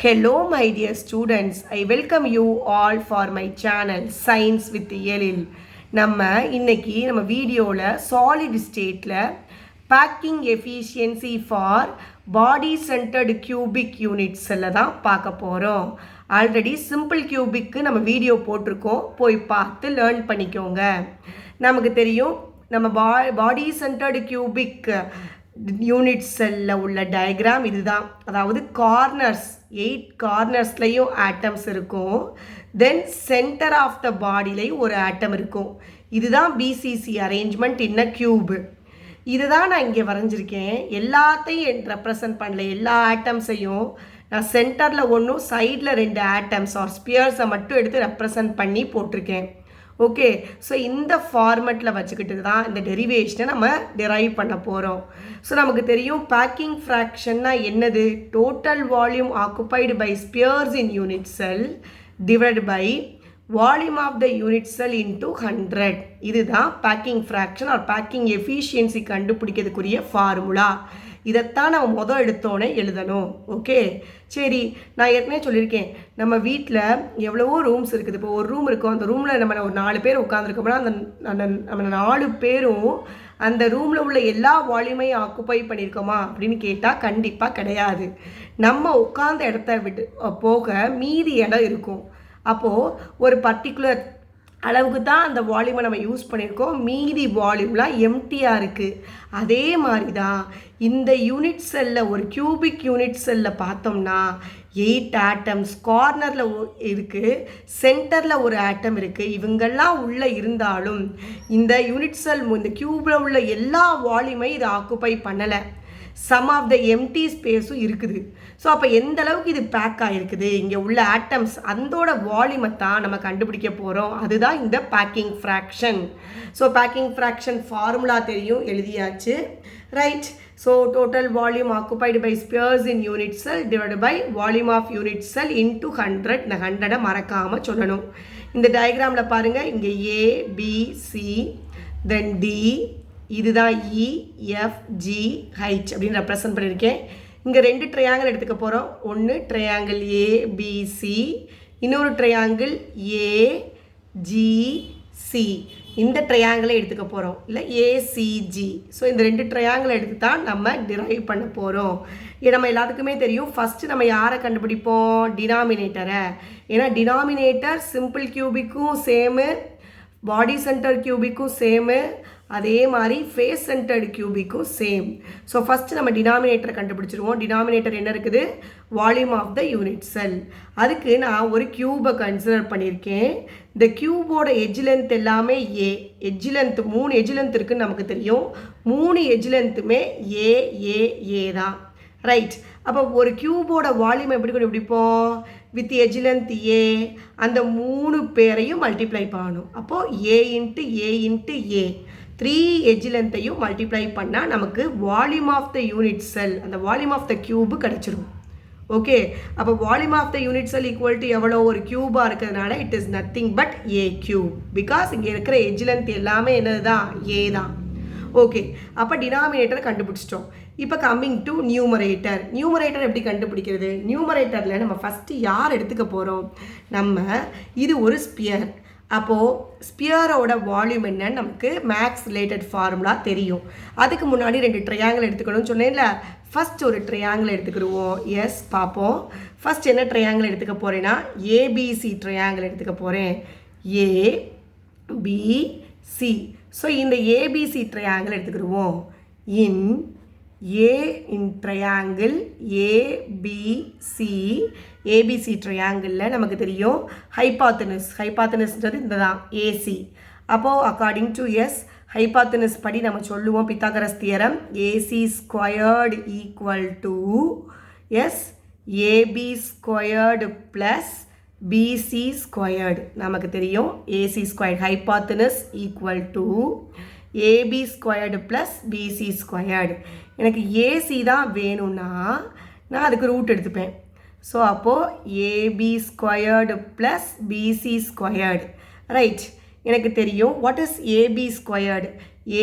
Hello my dear students, I welcome you all for my channel Science with Yelil. நம்ம இன்னைக்கு நம்ம வீடியோவில் solid ஸ்டேட்டில் packing efficiency for body centred cubic யூனிட்ஸில் தான் பார்க்க போகிறோம். ஆல்ரெடி சிம்பிள் கியூபிக்கு நம்ம வீடியோ போட்டிருக்கோம், போய் பார்த்து லேர்ன் பண்ணிக்கோங்க. நமக்கு தெரியும் நம்ம பாடி சென்டர்டு கியூபிக் யூனிட் செல்லில் உள்ள டயக்ராம் இதுதான். அதாவது கார்னர்ஸ் 8 கார்னர்ஸ்லையும் ஆட்டம்ஸ் இருக்கும். தென் சென்டர் ஆஃப் த பாடிலையும் ஒரு ஆட்டம் இருக்கும். இதுதான் BCC arrangement in a cube. இதுதான் நான் இங்கே வரைஞ்சிருக்கேன். எல்லாத்தையும் ரெப்ரசன்ட் பண்ணல, எல்லா ஆட்டம்ஸையும் நான் சென்டரில் ஒன்றும் சைடில் 2 ஆட்டம்ஸ் ஆர் ஸ்பியர்ஸை மட்டும் எடுத்து ரெப்ரசன்ட் பண்ணி போட்டிருக்கேன். ஓகே, ஸோ இந்த ஃபார்மெட்டில் வச்சுக்கிட்டு தான் இந்த டெரிவேஷனை நம்ம டெரைவ் பண்ண போகிறோம். ஸோ நமக்கு தெரியும் பேக்கிங் ஃப்ராக்ஷன்னா என்னது? Total volume occupied by spheres in unit cell divide by volume of the unit cell into 100. இதுதான் packing fraction or packing efficiency கண்டுபிடிக்கிறதுக்குரிய ஃபார்முலா. இதைத்தான் நம்ம எடுத்தோன்னே எழுதணும். ஓகே, சரி, நான் ஏற்கனவே சொல்லியிருக்கேன் நம்ம வீட்டில் எவ்வளவோ ரூம்ஸ் இருக்குது. இப்போ ஒரு ரூம் இருக்கும், அந்த ரூமில் நம்ம ஒரு 4 பேர் உட்காந்துருக்கோம்னா நம்ம 4 பேரும் அந்த ரூமில் உள்ள எல்லா வால்யூமையும் ஆக்குப்பை பண்ணியிருக்கோமா அப்படின்னு கேட்டால் கண்டிப்பாக கிடையாது. நம்ம உட்கார்ந்த இடத்த விட்டு போக மீதி இடம் இருக்கும். அப்போது ஒரு பர்டிகுலர் அளவுக்கு தான் அந்த வால்யூமை நம்ம யூஸ் பண்ணியிருக்கோம், மீதி வால்யூம்லாம் எம்டியாக இருக்குது. அதே மாதிரி தான் இந்த யூனிட் செல்லில், ஒரு கியூபிக் யூனிட் செல்லில் பார்த்தோம்னா 8 ஆட்டம்ஸ் கார்னரில் இருக்குது, சென்டரில் ஒரு ஆட்டம் இருக்குது. இவங்கெல்லாம் உள்ளே இருந்தாலும் இந்த யூனிட் செல், இந்த கியூபில் உள்ள எல்லா வால்யூமை இது ஆக்குப்பை பண்ணலை. சம் ஆஃப் த எம்டி ஸ்பேஸும் இருக்குது. ஸோ அப்போ எந்த அளவுக்கு இது பேக் ஆகிருக்குது, இங்கே உள்ள ஆட்டம்ஸ் அதோட வால்யூமை தான் நம்ம கண்டுபிடிக்க போகிறோம். அதுதான் இந்த packing fraction. So packing fraction formula தெரியும், எழுதியாச்சு, right? So total volume occupied by spheres in unit cell divide by volume of unit cell into 100. இந்த 100 மறக்காமல் சொல்லணும். இந்த டயக்ராமில் பாருங்கள், இங்கே ஏபிசி தென் டி, இதுதான் EFGH அப்படின்னு ரெப்ரசன்ட் பண்ணியிருக்கேன். இங்கே 2 ட்ரையாங்கிள் எடுத்துக்க போகிறோம். ஒன்று ட்ரையாங்கிள் ABC, இன்னொரு ட்ரையாங்கிள் AGC. இந்த ட்ரையாங்கிளை எடுத்துக்க போகிறோம், இல்லை ACG. ஸோ இந்த 2 ட்ரையாங்கிள் எடுத்து தான் நம்ம டிரைவ் பண்ண போகிறோம். நம்ம எல்லாத்துக்குமே தெரியும், ஃபஸ்ட்டு நம்ம யாரை கண்டுபிடிப்போம்? டினாமினேட்டரை. ஏன்னா டினாமினேட்டர் சிம்பிள் கியூபிக்கும் சேமு, பாடி சென்டர் கியூபிக்கும் சேமு, அதே மாதிரி ஃபேஸ் சென்டர்டு கியூபிக்கும் சேம். ஸோ ஃபஸ்ட்டு நம்ம டினாமினேட்டரை கண்டுபிடிச்சிருவோம். டினாமினேட்டர் என்ன இருக்குது? Volume of the unit cell. அதுக்கு நான் ஒரு கியூபை கன்சிடர் பண்ணியிருக்கேன். இந்த கியூபோட எட்ஜ் லென்த் எல்லாமே ஏ. எட்ஜ் லென்த் 3 எட்ஜ் லென்த் இருக்குதுன்னு நமக்கு தெரியும். 3 எட்ஜ் லென்த்துமே ஏ தான், ரைட்? அப்போ ஒரு கியூபோட வால்யூம் எப்படி கண்டுபிடிப்போம்? வித் எட்ஜ் லென்த் ஏ, அந்த 3 பேரையும் மல்டிப்ளை பண்ணணும். அப்போது ஏ இன்ட்டு ஏ 3 எட்ஜ் லென்த்தையும் மல்டிப்ளை பண்ணால் நமக்கு volume of the unit cell, அந்த வால்யூம் ஆஃப் த கியூபு கிடச்சிரும். ஓகே, அப்போ volume of the unit cell equal to எவ்வளோ? ஒரு கியூபாக இருக்கிறதுனால it is nothing but a cube. Because இங்கே இருக்கிற எட்ஜ் லென்த் எல்லாமே என்னது தான்? ஏ தான். ஓகே, அப்போ டினாமினேட்டரை கண்டுபிடிச்சிட்டோம். இப்போ கம்மிங் டு நியூமரேட்டர். நியூமரேட்டர் எப்படி கண்டுபிடிக்கிறது? நியூமரேட்டரில் நம்ம ஃபஸ்ட்டு யார் எடுத்துக்க போகிறோம்? நம்ம இது ஒரு ஸ்பியர். அப்போது ஸ்பியரோட வால்யூம் என்னன்னு நமக்கு மேக்ஸ் ரிலேட்டட் ஃபார்முலா தெரியும். அதுக்கு முன்னாடி 2 ட்ரையாங்கிள் எடுத்துக்கணும்னு சொன்னேன்ல. ஃபஸ்ட் ஒரு ட்ரையாங்கிள் எடுத்துக்கிடுவோம். எஸ், பார்ப்போம். ஃபஸ்ட் என்ன ட்ரையாங்கிள் எடுத்துக்க போகிறேன்னா ஏபிசி ட்ரையாங்கிள் எடுத்துக்க போகிறேன். ஏபிசி. ஸோ இந்த ஏபிசி ட்ரையாங்கிள் எடுத்துக்கிடுவோம். இன் ட்ரையாங்கிள் ஏபிசி ட்ரையாங்கிளில் நமக்கு தெரியும் ஹைபாத்தனஸ்ன்றது இந்த தான் ஏசி. அப்போது அக்கார்டிங் டு ஹைபாத்தனஸ் படி நம்ம சொல்லுவோம் Pythagoras theorem, AC squared equal to AB squared plus BC squared. நமக்கு தெரியும் AC squared hypotenuse equal to AB squared plus BC squared. எனக்கு ஏசி தான் வேணும்னா நான் அதுக்கு ரூட் எடுத்துப்பேன். ஸோ அப்போது AB squared plus BC squared, right? எனக்கு தெரியும் what is AB squared?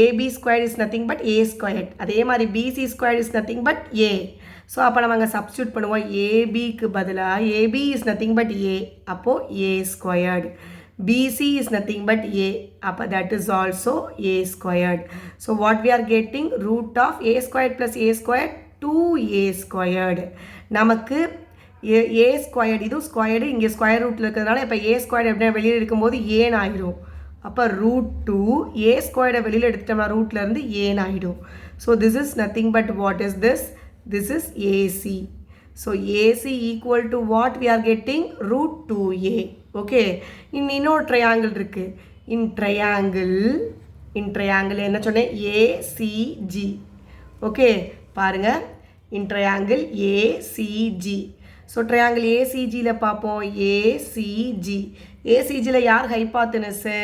AB squared is nothing but A squared. அதே மாதிரி BC squared is nothing but A. So அப்போ நம்ம அங்கே சப்ஸ்டியூட் பண்ணுவோம். ஏபிக்கு பதிலாக ஏபி இஸ் நத்திங் பட் ஏ, அப்போது ஏ squared. BC is nothing but A, அப்போ that is also A squared. So what we are getting, root of A squared plus A squared 2A squared. நமக்கு A squared, இது squared, இங்கே square ரூட்டில் இருக்கிறதுனால இப்போ A squared எப்படின்னா வெளியில் எடுக்கும்போது ஏன்னு ஆகிடும். அப்போ root 2 A squared வெளியில் எடுத்துட்டோம்னா ரூட்லேருந்து ஏன்னு ஆகிடும். So this is nothing but what is this? This is AC. So AC equal to what we are getting? Root 2A. Okay. இன்னொரு ட்ரையாங்கிள் இருக்கு. இன் ட்ரையாங்கிள் என்ன சொன்னேன்? ACG. ஓகே பாருங்க, in triangle ACG. So triangle ACGயில் பார்ப்போம். ACGயில் யார் hypotenuse?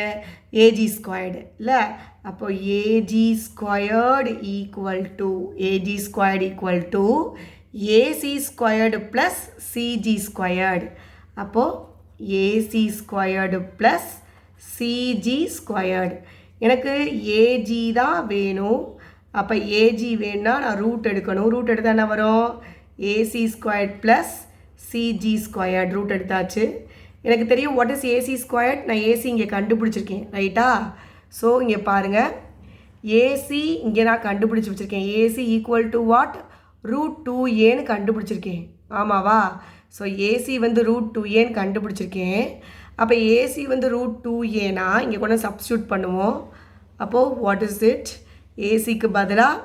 AG squared இல்லை? அப்போ AG squared equal to AC squared plus CG squared. அப்போது AC squared plus CG squared. எனக்கு AG தான் வேணும். அப்போ AG வேணும்னா நான் ரூட் எடுக்கணும். ரூட் எடுத்தால் என்ன வரும்? AC squared plus CG squared. Root எடுத்தாச்சு. எனக்கு தெரியும் வாட் இஸ் AC squared. நான் AC இங்கே கண்டுபிடிச்சிருக்கேன், ரைட்டா? ஸோ இங்கே பாருங்கள், AC இங்கே நான் கண்டுபிடிச்சி வச்சுருக்கேன். AC equal to what? Root 2ஏன்னு கண்டுபிடிச்சிருக்கேன், ஆமாவா? ஸோ ஏசி வந்து ரூட் 2ஏன்னு கண்டுபிடிச்சிருக்கேன். அப்போ ஏசி வந்து ரூட் 2ஏனா இங்கே கொண்டு சப்ஸ்டியூட் பண்ணுவோம். அப்போது வாட் இஸ் இட்? ஏசிக்கு பதிலாக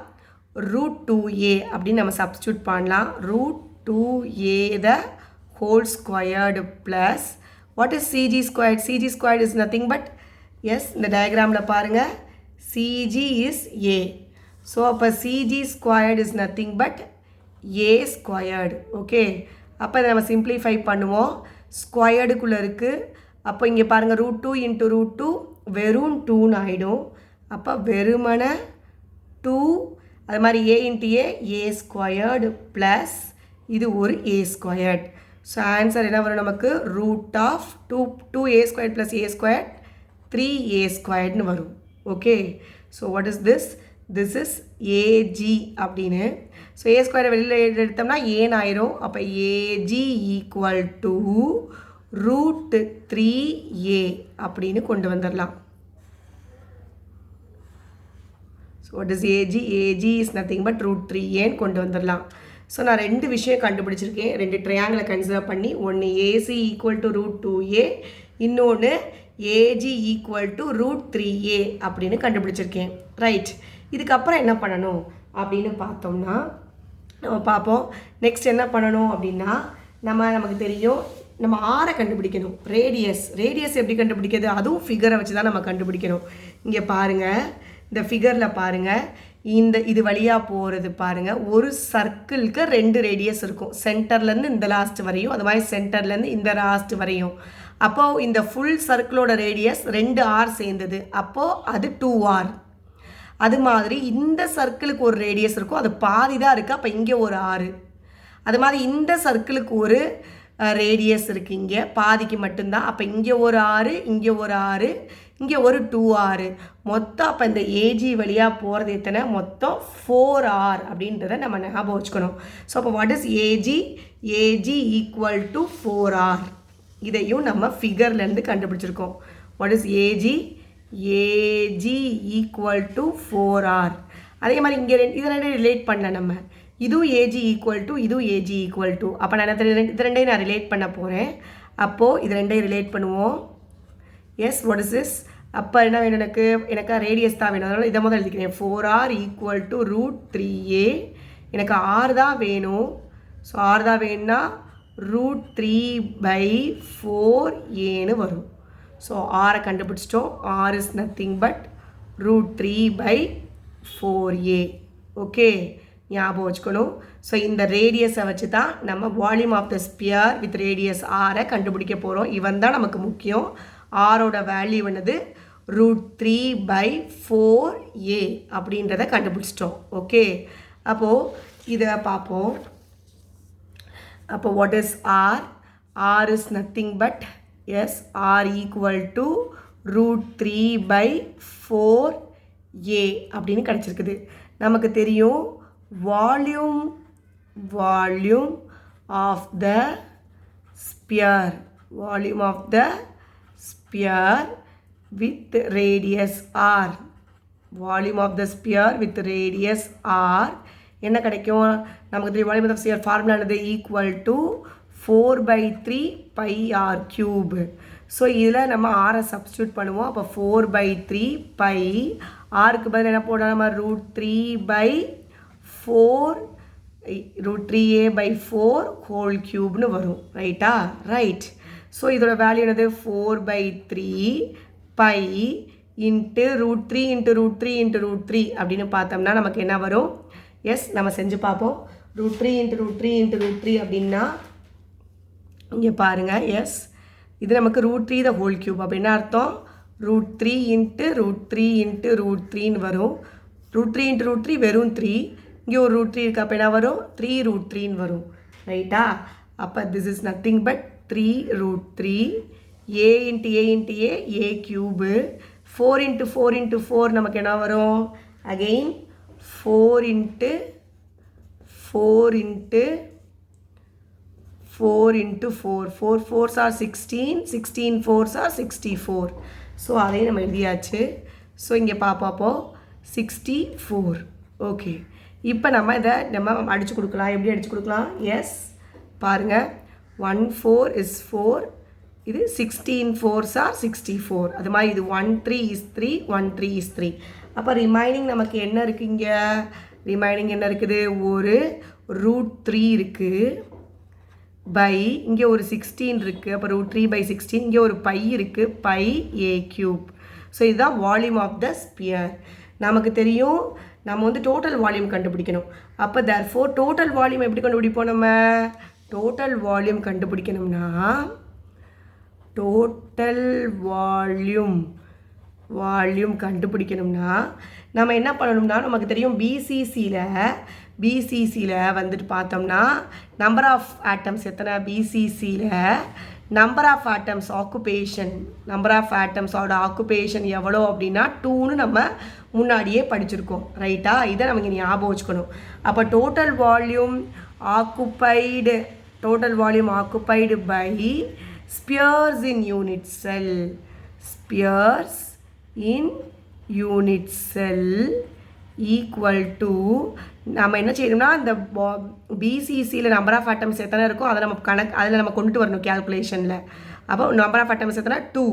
ரூட் 2a அப்படின்னு நம்ம சப்ஸ்டியூட் பண்ணலாம். Root 2a the whole squared plus what is CG squared? CG squared is nothing but, yes இந்த டயக்ராமில் பாருங்கள், சிஜி இஸ் ஏ. ஸோ அப்போ CG squared is nothing but a squared. Okay, அப்போ இதை நம்ம சிம்ப்ளிஃபை பண்ணுவோம். ஸ்கொயர்டுக்குள்ளே இருக்குது. அப்போ இங்கே பாருங்கள், ரூட் 2 இன்ட்டு ரூட் 2 வெறும் 2ன்னு ஆகிடும். அப்போ வெறுமனை 2, அது மாதிரி a into a squared plus இது ஒரு ஏ ஸ்கொயர்ட். ஸோ ஆன்சர் என்ன வரும் நமக்கு? Root of 2a squared plus a squared 3a ஸ்கொயர்ட்னு வரும். Okay, so what is this? This is AG அப்படின்னு. ஸோ ஏ ஸ்கொயரை வெளியில் எடுத்தோம்னா ஏன்னு ஆயிரும். அப்போ AG equal to root 3a அப்படின்னு கொண்டு வந்துடலாம். So what is AG? AG is nothing but root 3aன்னு கொண்டு வந்துடலாம். ஸோ நான் ரெண்டு விஷயம் கண்டுபிடிச்சிருக்கேன், ரெண்டு ட்ரையாங்கிளை கன்சிடர் பண்ணி. ஒன்று a c equal to root 2a, இன்னொன்று AG equal to root 3a அப்படின்னு கண்டுபிடிச்சிருக்கேன், ரைட்? இதுக்கப்புறம் என்ன பண்ணணும் அப்படின்னு பார்த்தோம்னா நம்ம பார்ப்போம். நெக்ஸ்ட் என்ன பண்ணணும் அப்படின்னா, நமக்கு தெரியும் நம்ம ஆரை கண்டுபிடிக்கணும். ரேடியஸ் எப்படி கண்டுபிடிக்கிறது? அதுவும் ஃபிகரை வச்சு தான் நம்ம கண்டுபிடிக்கணும். இங்கே பாருங்கள், இந்த ஃபிகரில் பாருங்கள், இது வழியாக போகிறது பாருங்கள். ஒரு சர்க்கிளுக்கு 2 ரேடியஸ் இருக்கும், சென்டர்லேருந்து இந்த லாஸ்ட் வரையும், அது மாதிரி சென்டர்லேருந்து இந்த லாஸ்ட் வரையும். அப்போது இந்த ஃபுல் சர்க்கிளோட ரேடியஸ் 2r சேர்ந்தது, அப்போது அது 2r. அது மாதிரி இந்த சர்க்கிளுக்கு ஒரு ரேடியஸ் இருக்கும், அது பாதி தான் இருக்குது, அப்போ இங்கே ஒரு 6. அது மாதிரி இந்த சர்க்கிளுக்கு ஒரு ரேடியஸ் இருக்குது, இங்கே பாதிக்கு மட்டும்தான், அப்போ இங்கே ஒரு 6, இங்கே ஒரு 6, இங்கே ஒரு 2r. மொத்தம் அப்போ இந்த ஏஜி வழியாக போகிறது எத்தனை? மொத்தம் 4r அப்படின்றத நம்ம ஞாபகம் வச்சுக்கணும். ஸோ அப்போ what is AG? AG equal to 4r. இதையும் நம்ம ஃபிகர்லேருந்து கண்டுபிடிச்சிருக்கோம். What is AG? AG equal to 4r. அதே மாதிரி இங்கே இது ரெண்டையும் ரிலேட் பண்ண நம்ம, இதுவும் ஏஜி ஈக்குவல் டு, இதுவும் ஏஜி ஈக்குவல் டு. அப்போ நான் இது ரெண்டையும் நான் ரிலேட் பண்ண போகிறேன். அப்போது இது ரெண்டையும் ரிலேட் பண்ணுவோம். Yes, what is this? அப்போ என்ன வேணும் எனக்கு ரேடியஸ் தான் வேணும், அதனால் இதை முதல் எழுதிக்கிறேன். 4r equal to root 3a. எனக்கு r தான் வேணும். ஸோ r தான் வேணும்னா ரூட் 3/4aன்னு வரும். ஸோ ஆரை கண்டுபிடிச்சிட்டோம். r is nothing but root 3/4a. Okay, ஞாபகம் வச்சுக்கணும். ஸோ இந்த ரேடியஸை வச்சு தான் நம்ம volume of the sphere with radius ஆரை கண்டுபிடிக்க போகிறோம். இவன் தான் நமக்கு முக்கியம். ஆரோட வேல்யூ என்னது? ரூட் 3/4a அப்படின்றத கண்டுபிடிச்சிட்டோம். ஓகே, அப்போது இதை பார்ப்போம். அப்போ what is r? r is nothing but, yes, r equal to root 3/4a அப்படின்னு கிடச்சிருக்குது. நமக்கு தெரியும் volume volume of the sphere, volume of the sphere with radius r, volume of the sphere with radius r என்ன கிடைக்கும் நமக்கு தெரியும் volume of the sphere formula என்னது equal to 4/3 pi r cube. So இதில் நம்ம ஆரை சப்ஸ்டியூட் பண்ணுவோம். அப்போ 4/3 pi ஆருக்கு பதில் என்ன போடலாம் நம்ம √3/4 √3a/4 ஹோல் கியூப்னு வரும். ரைட்டா? ரைட். ஸோ இதோட வேல்யூ என்னது 4/3 pi இன்ட்டு √3 இன்ட்டு √3 இன்ட்டு √3 அப்படின்னு பார்த்தோம்னா நமக்கு என்ன வரும்? எஸ், நம்ம செஞ்சு பார்ப்போம். √3 இன்ட்டு √3 இன்ட்டு √3 அப்படின்னா இங்கே பாருங்கள். எஸ், இது நமக்கு √3 த ஹோல் கியூப். அப்படின்னா அர்த்தம் √3 இன்ட்டு √3 இன்ட்டு √3ன்னு வரும். √3 இன்ட்டு √3 வெறும் 3. இங்கே ஒரு √3 இருக்குது. அப்போ என்ன வரும்? 3√3ன்னு வரும். ரைட்டா? அப்போ this is nothing but 3√3 a into a into a cube 4 into 4 into 4 நமக்கு என்ன வரும்? Again 4 into 4 into 4 into 4, 4 4s are 16, 16 4s are 64. So அதையும் நம்ம எழுதியாச்சு. ஸோ இங்கே பார்ப்போம் 64. ஓகே, இப்போ நம்ம இதை நம்ம அடித்து கொடுக்கலாம். எப்படி அடித்து கொடுக்கலாம்? எஸ், பாருங்கள் 1 4 is 4, இது 16 4s are 64. அது மாதிரி இது 1 3 is 3, 1 3 is 3. அப்போ ரிமைனிங் நமக்கு என்ன இருக்குது? இங்கே ரிமைனிங் என்ன இருக்குது? ஒரு √3 இருக்குது பை இங்கே ஒரு 16 இருக்குது. அப்போ √3/16. இங்கே ஒரு பை இருக்குது, பை a கியூப். ஸோ இதுதான் வால்யூம் ஆஃப் த ஸ்பியர். நமக்கு தெரியும் நம்ம வந்து டோட்டல் வால்யூம் கண்டுபிடிக்கணும். அப்போ தேர்ஃபோர் டோட்டல் வால்யூம் எப்படி கண்டுபிடிப்போம்? நம்ம டோட்டல் வால்யூம் கண்டுபிடிக்கணும்னா டோட்டல் வால்யூம் கண்டுபிடிக்கணும்னா நம்ம என்ன பண்ணணும்னா நமக்கு தெரியும் பிசிசியில் வந்துட்டு பார்த்தோம்னா நம்பர் ஆஃப் ஆட்டம்ஸ் எத்தனை? பிசிசியில் நம்பர் ஆஃப் ஆட்டம்ஸ் ஆக்குபேஷன் எவ்வளோ அப்படின்னா 2ன்னு நம்ம முன்னாடியே படிச்சிருக்கோம். ரைட்டா? இதை நமக்கு ஞாபகம் வச்சுக்கணும். அப்போ total volume occupied by spheres in unit cell equal to நம்ம என்ன செய்யணும்னா இந்த பிசிசியில் நம்பர் ஆஃப் ஆட்டம்ஸ் எத்தனை இருக்கோ அதை அதில் நம்ம கொண்டு வரணும் கேல்குலேஷனில். அப்போ நம்பர் ஆஃப் ஆட்டம்ஸ் எத்தனை? 2.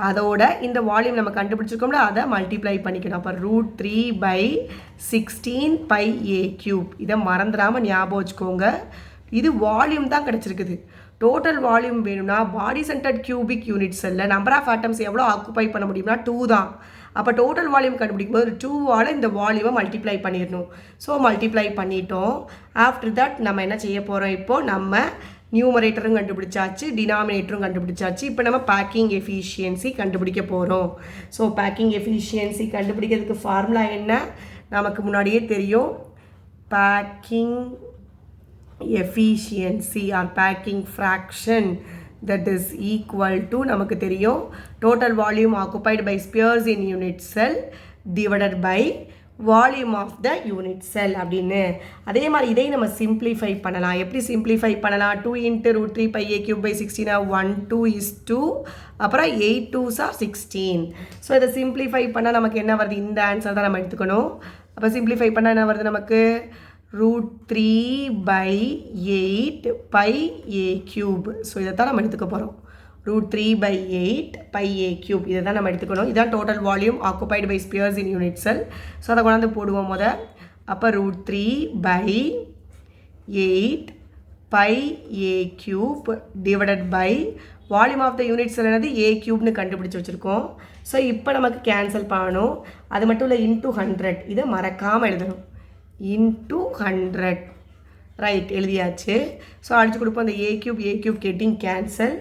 அதோட இந்த வால்யூம் நம்ம கண்டுபிடிச்சிருக்கோம்ல அதை மல்டிப்ளை பண்ணிக்கணும். அப்போ √3/16 pi a கியூப். இதை மறந்துடாமல் ஞாபகம் வச்சுக்கோங்க. இது வால்யூம் தான் கிடச்சிருக்குது. டோட்டல் வால்யூம் வேணும்னா பாடி சென்டர்ட் கியூபிக் யூனிட் செல்லில் நம்பர் ஆஃப் ஆட்டம்ஸ் எவ்வளோ ஆக்குப்பை பண்ண முடியும்னா 2 தான். அப்போ டோட்டல் வால்யூம் கண்டுபிடிக்கும் போது 2ஆல் இந்த வால்யூமை மல்டிப்ளை பண்ணிடணும். ஸோ மல்டிப்ளை பண்ணிட்டோம். ஆஃப்டர் தட் நம்ம என்ன செய்ய போகிறோம்? இப்போது நம்ம நியூமரேட்டரும் கண்டுபிடிச்சாச்சு, டினாமினேட்டரும் கண்டுபிடிச்சாச்சு. இப்போ நம்ம பேக்கிங் எஃபிஷியன்சி கண்டுபிடிக்க போகிறோம். ஸோ பேக்கிங் எஃபிஷியன்சி கண்டுபிடிக்கிறதுக்கு ஃபார்முலா என்ன நமக்கு முன்னாடியே தெரியும். Packing efficiency or packing fraction that is equal to நமக்கு தெரியும் total volume occupied by spheres in unit cell divided by volume of the unit cell அப்படின்னு. அதே மாதிரி இதை நம்ம சிம்பிளிஃபை பண்ணலாம். எப்படி சிம்பிளிஃபை பண்ணலாம்? 2 into √3 pi a cube by 16 1 2 is 2, அப்புறம் 8 2s are 16. ஸோ இதை சிம்பிளிஃபை பண்ணால் நமக்கு என்ன வருது? இந்த ஆன்சர் தான் நம்ம எடுத்துக்கணும். அப்போ சிம்பிளிஃபை பண்ணால் என்ன வருது நமக்கு? √3/8 pi a cube. ஸோ இதை தான் நம்ம எடுத்துக்க போகிறோம். √3/8 pi a cube இதை தான் நம்ம எடுத்துக்கணும். இதுதான் total volume occupied by spheres in unit cell. So அதை கொண்டாந்து போடுவோம் அப்போ √3/8 pi a cube divided by volume of the unit cell என்னது? a கியூப்னு கண்டுபிடிச்சி வச்சுருக்கோம். ஸோ இப்போ நமக்கு கேன்சல் பண்ணணும். அது மட்டும் இல்லை இன்ட்டு 100 இதை மறக்காமல் எழுதணும். into 100 ரைட் எழுதியாச்சு. ஸோ அடிச்சு கொடுப்போம். அந்த a cube கெட்டிங் கேன்சல்.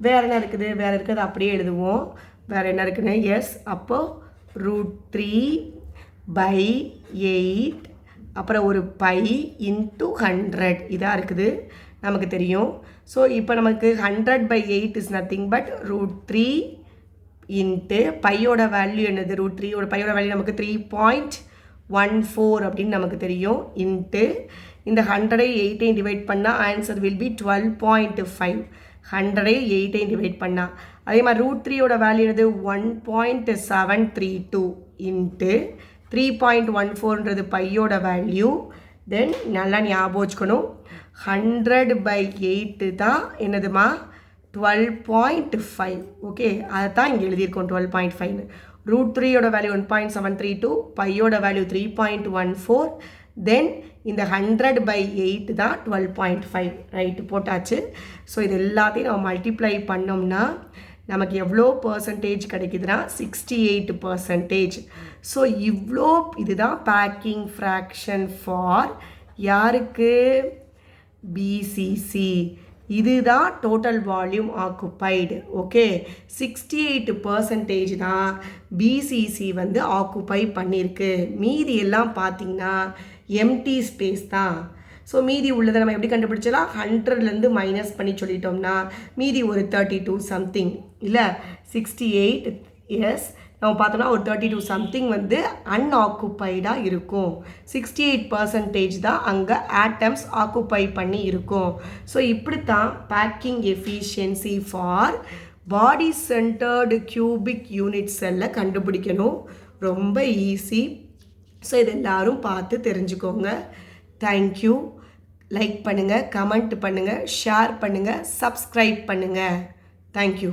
வேறு என்ன இருக்குது? வேறு இருக்கிறது அப்படியே எழுதுவோம். வேறு என்ன இருக்குன்னு? எஸ், அப்போது √3/8 அப்புறம் ஒரு பை இன்ட்டு 100 இதாக இருக்குது நமக்கு தெரியும். ஸோ இப்போ நமக்கு 100/8 இஸ் நத்திங் பட் √3 இன்ட்டு பையோட வேல்யூ என்னது? √3 பையோட வேல்யூ நமக்கு 3.14 அப்படின்னு நமக்கு தெரியும். இன்ட்டு இந்த 100 டிவைட் பண்ணால் ஆன்சர் வில் பி 12.5. 100 டிவைட் பண்ணால் அதே மாதிரி √3யோட வேல்யூ என்னது 1.732 இன்ட்டு 3.14ன்றது பையோட வேல்யூ. தென் நல்லா ஞாபகம் வச்சுக்கணும் 100/8 தான் என்னதுமா 12.5. ஓகே, அதை தான் இங்கே எழுதியிருக்கோம் 12.5. √3யோட வேல்யூ 1.732, பையோட வேல்யூ 3.14. தென் இந்த 100/8 தான் 12.5. ரைட்டு, போட்டாச்சு. ஸோ இது எல்லாத்தையும் நம்ம மல்டிப்ளை பண்ணோம்னா நமக்கு எவ்வளோ பர்சன்டேஜ் கிடைக்குதுன்னா 68%. ஸோ இவ்வளோ இதுதான் பேக்கிங் ஃப்ராக்ஷன் ஃபார் யாருக்கு? பிசிசி. இதுதான் டோட்டல் வால்யூம் ஆக்குப்பைடு. ஓகே, 68% தான் பிசிசி வந்து ஆக்குப்பை பண்ணியிருக்கு. மீதி எல்லாம் பார்த்திங்கன்னா எம்டி ஸ்பேஸ் தான். ஸோ மீதி உள்ளதை நம்ம எப்படி கண்டுபிடிச்சலாம்? 100லேருந்து மைனஸ் பண்ணி சொல்லிட்டோம்னா மீதி ஒரு 32 சம்திங் இல்லை 68. எஸ், நம்ம பார்த்தோம்னா ஒரு 32 சம்திங் வந்து அன்ஆக்குப்பைடாக இருக்கும். 68% தான் அங்கே ஆட்டம்ஸ் ஆக்குப்பை பண்ணி இருக்கும். ஸோ இப்படித்தான் packing efficiency for body centred cubic unit செல்லை கண்டுபிடிக்கணும். ரொம்ப ஈஸி. ஸோ இது எல்லாரும் பார்த்து தெரிஞ்சுக்கோங்க. தேங்க்யூ. லைக் பண்ணுங்கள், கமெண்ட் பண்ணுங்கள், ஷேர் பண்ணுங்கள், சப்ஸ்கிரைப் பண்ணுங்கள். தேங்க்யூ.